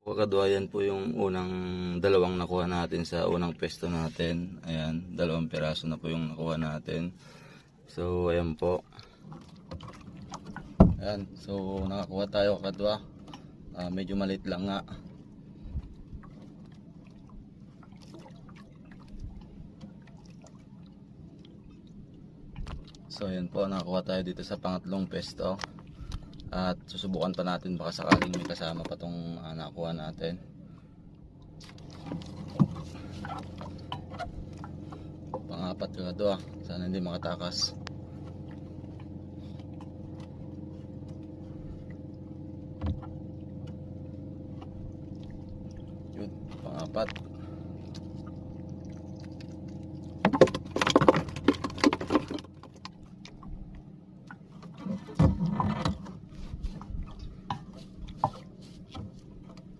Kakaduayan po yung unang dalawang nakuha natin sa unang pwesto natin. Ayan, 2 piraso na po yung nakuha natin. So, ayan po. Ayan, so nakakuha tayo kakadwa. Medyo maliit lang nga. So, ayan po, nakakuha tayo dito sa pangatlong pwesto. At susubukan pa natin baka sakaling may kasama pa tong nakuha natin. Pang-apat kakadwa, sana hindi makatakas. Yun, pang-apat.